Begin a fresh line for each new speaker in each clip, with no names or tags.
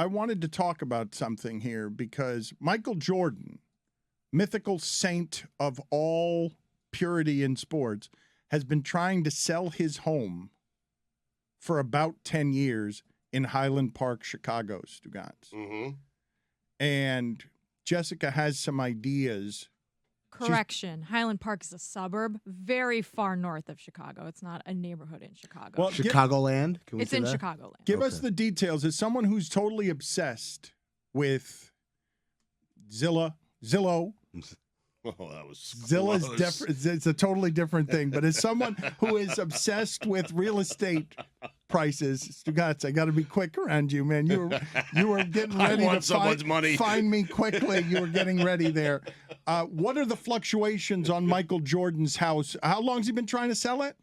I wanted to talk about something here because Michael Jordan, mythical saint of all purity in sports, has been trying to sell his home for about 10 years in Highland Park, Chicago, Stugotz.
Mm-hmm.
And Jessica has some ideas.
Correction. Highland Park is a suburb very far north of Chicago. It's not a neighborhood in Chicago.
Well,
Chicagoland? Can we
it's
say
in
that?
Chicagoland.
Give us the details. As someone who's totally obsessed with Zillow.
Oh, that was
Zilla's
close.
different. It's a totally different thing. But as someone who is obsessed with real estate prices, Stugotz, I got to be quick around you, man. You were getting ready to find me quickly. You were getting ready there. What are the fluctuations on Michael Jordan's house? How long has he been trying to sell it?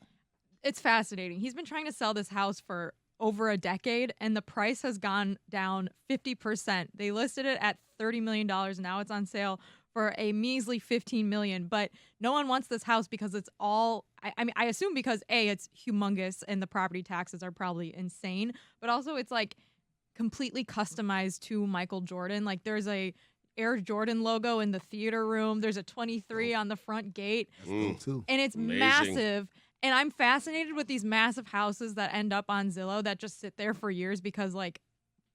It's fascinating. He's been trying to sell this house for over a decade, and the price has gone down 50%. They listed it at $30 million. Now it's on sale for a measly $15 million. But no one wants this house because it's all, I assume because A, it's humongous and the property taxes are probably insane, but also it's like completely customized to Michael Jordan. Like there's a Air Jordan logo in the theater room. There's a 23 on the front gate.
That's cool too.
And it's massive. And I'm fascinated with these massive houses that end up on Zillow that just sit there for years because, like,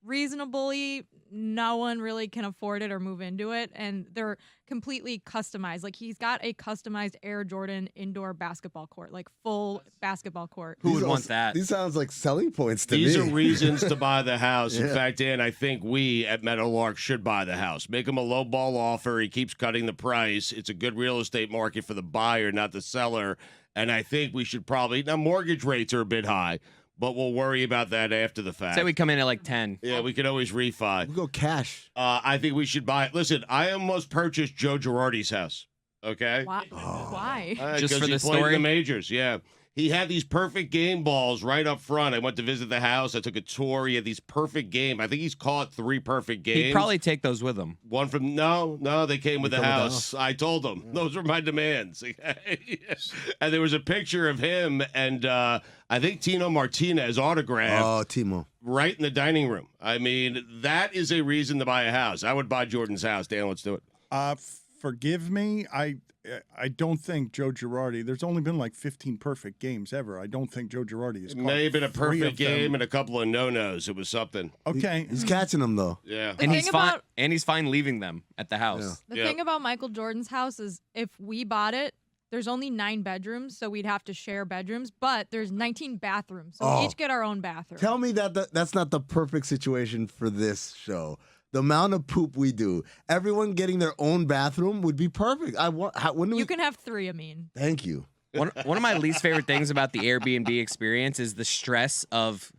reasonably, no one really can afford it or move into it. And they're completely customized. Like, he's got a customized Air Jordan indoor basketball court, like full basketball court.
Who would want that?
These sounds like selling points to me.
These are reasons to buy the house. In
Yeah.
fact, Dan, I think we at Meadowlark should buy the house. Make him a low ball offer. He keeps cutting the price. It's a good real estate market for the buyer, not the seller. And I think we should probably, now mortgage rates are a bit high, but we'll worry about that after the fact.
Say we come in at like 10.
Yeah, we could always refi.
We'll go cash.
I think we should buy it. Listen, I almost purchased Joe Girardi's house. Okay?
Why? Why?
Just
'cause
for
he
the
played in
story?
the majors, yeah. He had these perfect game balls right up front. I went to visit the house. I took a tour. He had these perfect game. I think he's caught 3 perfect games.
He'd probably take those with him.
One from no, they came with the house. I told them those were my demands. And there was a picture of him and I think Tino Martinez autographed.
Oh, Timo.
Right in the dining room. I mean, that is a reason to buy a house. I would buy Jordan's house. Dan, let's do it.
Forgive me. I don't think Joe Girardi. There's only been like 15 perfect games ever. I don't think Joe Girardi has.
It may have been a
3 of
perfect game
them.
and a couple of no-nos. It was something.
Okay,
He's catching them though.
Yeah.
And
The
he's
thing
fine.
about-
And he's fine leaving them at the house.
The
Yep.
thing about Michael Jordan's house is if we bought it, there's only 9 bedrooms, so we'd have to share bedrooms, but there's 19 bathrooms, so we each get our own bathroom.
Tell me that's not the perfect situation for this show. The amount of poop we do, everyone getting their own bathroom would be perfect. When do we?
You can have 3, Amin.
Thank you.
One of my least favorite things about the Airbnb experience is the stress of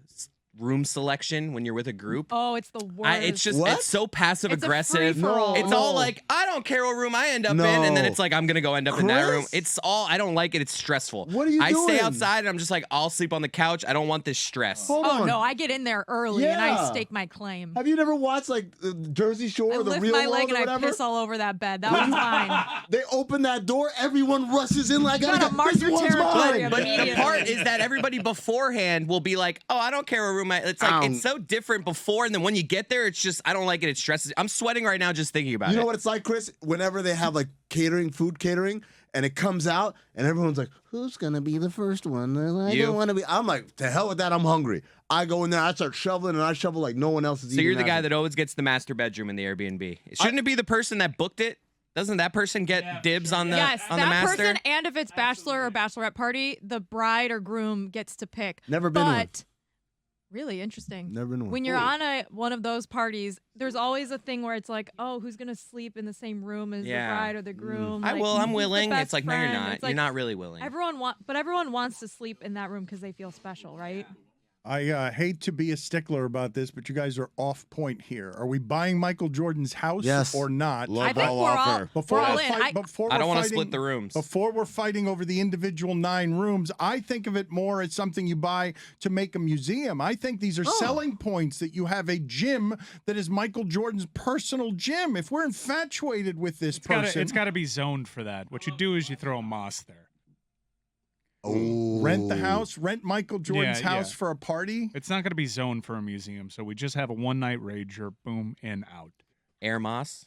room selection when you're with a group.
Oh, it's the worst.
It's just
What?
it's so passive
It's a
aggressive.
free-for-all.
It's all like I don't care what room I end up in, and then
No.
it's like I'm gonna go end up in that room.
Chris?
It's all I don't like it. It's stressful.
What are you
I
doing?
stay outside and I'm just like I'll sleep on the couch. I don't want this stress.
Hold
Oh
on.
no, I get in there early and I
Yeah.
stake my claim.
Have you never watched like Jersey Shore
I
or the
lift
Real
my
World
leg
or
and I
whatever?
piss all over that bed. That was fine.
They open that door, everyone rushes in like,
gotta mark
this
your
one's
territory
mine.
But
immediately.
the part is that everybody beforehand will be like, "Oh, I don't care what room I." It's like it's so different before, and then when you get there, it's just I don't like it. It stresses. I'm sweating right now just thinking about it.
You know what it's like, Chris? Whenever they have like food catering, and it comes out, and everyone's like, "Who's gonna be the first one?" I
You.
don't want to be. I'm like, to hell with that. I'm hungry. I go in there, I start shoveling, and I shovel like no one else is
So
eating.
you're the guy
after.
that always gets the master bedroom in the Airbnb. Shouldn't it be the person that booked it? Doesn't that person get dibs on the
Yes,
on the
that
master?
person, and if it's bachelor or bachelorette party, the bride or groom gets to pick.
Never been to one.
But really interesting.
Never been to one.
When you're on one of those parties, there's always a thing where it's like, oh, who's gonna sleep in the same room as
Yeah.
the bride or the groom?
I
Like,
will. I'm
who's the
willing.
best
It's like no, you're
friend?
not.
It's like,
You're not really willing.
Everyone wants to sleep in that room because they feel special, right?
I hate to be a stickler about this, but you guys are off point here. Are we buying Michael Jordan's house
Yes.
or not?
Low
I think
ball
we're all-
offer.
Before
We're all
we're
in.
fight- before
I don't
we're
want to
fighting-
split the rooms.
Before we're fighting over the individual 9 rooms, I think of it more as something you buy to make a museum. I think these are selling points that you have a gym that is Michael Jordan's personal gym. If we're infatuated with this person,
It's got to be zoned for that. What you do is you throw a mosque there.
Oh.
Rent the house, rent Michael Jordan's house for a party.
It's not going to be zoned for a museum, so we just have a one-night rager, boom, and out.
Air Moss.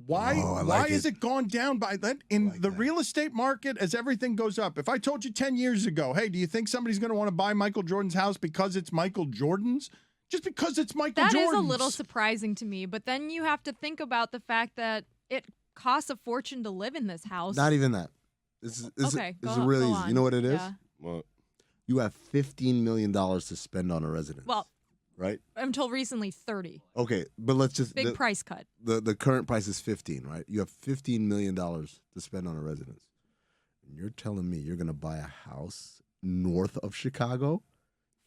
Why?
Oh,
Why has it gone down by that in the real estate market as everything goes up? If I told you 10 years ago, hey, do you think somebody's going to want to buy Michael Jordan's house because it's Michael Jordan's? Just because it's Michael Jordan's.
That is a little surprising to me, but then you have to think about the fact that it costs a fortune to live in this house.
Not even that. This is really easy. You know what it is?
Yeah.
Well,
You have $15 million to spend on a residence.
Well,
right?
until recently 30.
Okay, but let's just
Big price cut.
The current price is 15, right? You have $15 million to spend on a residence. And you're telling me you're gonna buy a house north of Chicago?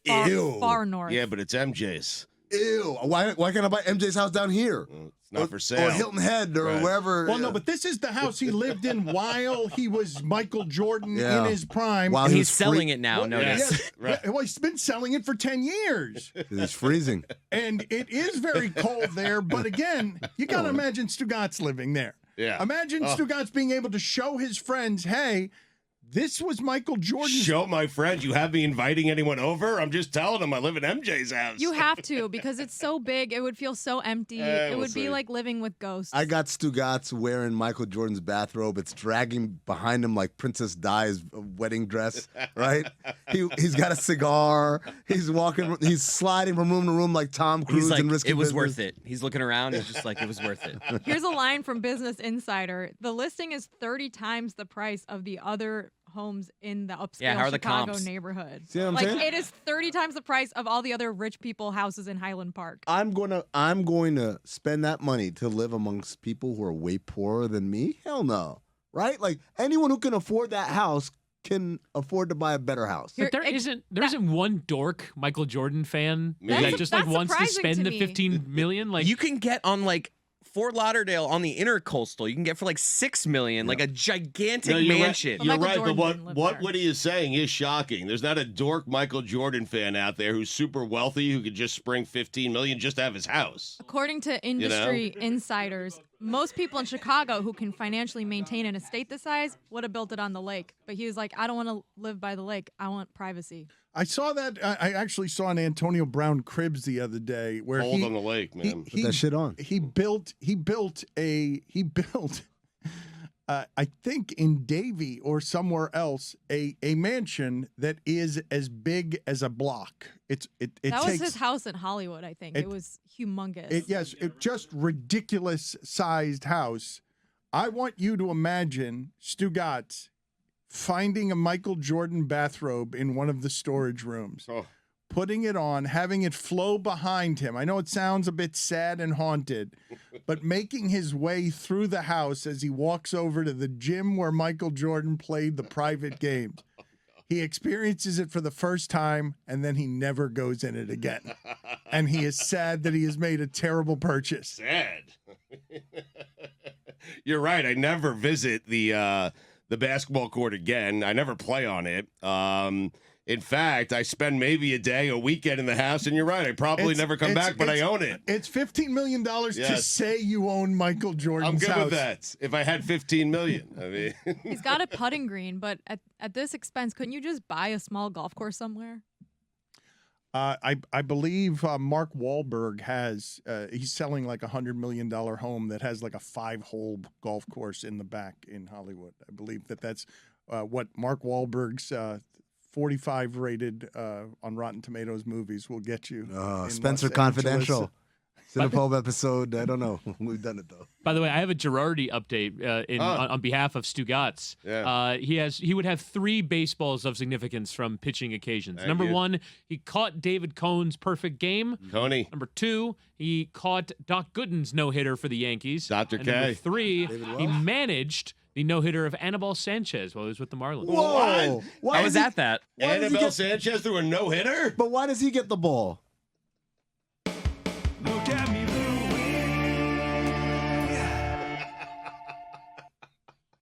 Far north.
yeah, but it's MJ's.
Ew. Why can't I buy MJ's house down here?
Well, it's not for sale.
Or Hilton Head or wherever.
Well, no, but this is the house he lived in while he was Michael Jordan
Yeah.
in his prime.
While
He's
was
selling it now.
Well,
Notice.
yes.
Right.
Well, he's been selling it for 10 years.
It's freezing.
And it is very cold there. But again, you got to imagine Stugotz living there.
Yeah.
Imagine Stugotz being able to show his friends, hey, this was Michael Jordan's.
Show my friends. You have me inviting anyone over? I'm just telling them I live at MJ's house.
You have to because it's so big. It would feel so empty. It
we'll
would be
see.
like living with ghosts.
I got Stugotz wearing Michael Jordan's bathrobe. It's dragging behind him like Princess Di's wedding dress, right? He's got a cigar. He's walking. He's sliding from room to room like Tom Cruise
He's like,
in Risky
it was
Business.
worth it. He's looking around. He's just like, it was worth it.
Here's a line from Business Insider. The listing is 30 times the price of the other homes in the upscale
how are the
Chicago
comps?
neighborhood.
See what I'm
like
saying?
it is 30 times the price of all the other rich people houses in Highland Park.
I'm going to spend that money to live amongst people who are way poorer than me? Hell no. Right? Like anyone who can afford that house can afford to buy a better house.
Here-
But there isn't one dork Michael Jordan fan
That's
that just like
that's
wants to
surprising
spend
to
the
me.
15 million. Like
You can get on like Fort Lauderdale on the Intercoastal. You can get for like $6 million, like a gigantic
No, you're
mansion.
Right. You're
Michael
right,
Jordan
but
didn't live
what
there.
Woody is saying is shocking. There's not a dork Michael Jordan fan out there who's super wealthy who could just spring $15 million just to have his house.
According to industry insiders, most people in Chicago who can financially maintain an estate this size would have built it on the lake. But he was like, I don't want to live by the lake. I want privacy.
I saw that. I actually saw an Antonio Brown cribs the other day where
Cold on the lake, man.
Put that shit on.
He built I think in Davie or somewhere else a mansion that is as big as a block. It
That was
takes
his house in Hollywood, I think. It was humongous.
it just ridiculous sized house. I want you to imagine Stugotz finding a Michael Jordan bathrobe in one of the storage rooms.
Oh.
Putting it on, having it flow behind him. I know it sounds a bit sad and haunted, but making his way through the house as he walks over to the gym where Michael Jordan played the private games. He experiences it for the first time, and then he never goes in it again. And he is sad that he has made a terrible purchase.
Sad. You're right. I never visit the basketball court again. I never play on it. In fact, I spend maybe a day, a weekend in the house, and you're right. I probably never come back, but I own it.
It's $15 million to
Yes.
say you own Michael Jordan's
I'm good
house.
with that. If I had $15 million, I mean,
He's got a putting green, but at this expense, couldn't you just buy a small golf course somewhere?
I believe Mark Wahlberg has, he's selling like $100 million home that has like a 5-hole golf course in the back in Hollywood. I believe that's what Mark Wahlberg's 45 rated on Rotten Tomatoes movies will get you. in
Spencer
Los
Confidential.
Angeles.
Cinephobe episode. I don't know. We've done it though.
By the way, I have a Girardi update on behalf of Stugotz.
Yeah.
He would have 3 baseballs of significance from pitching occasions.
Thank
Number
you.
1, he caught David Cohn's perfect game.
Coney.
Number 2, he caught Doc Gooden's no-hitter for the Yankees.
Dr.
And number
K.
3,
David
he
Wells.
managed the no-hitter of Anibal Sanchez while he was with the Marlins.
Whoa! Why
I
does
was
he-
at that.
Why does he
Annabelle
get-
Sanchez threw a no-hitter?
But why does he get the ball?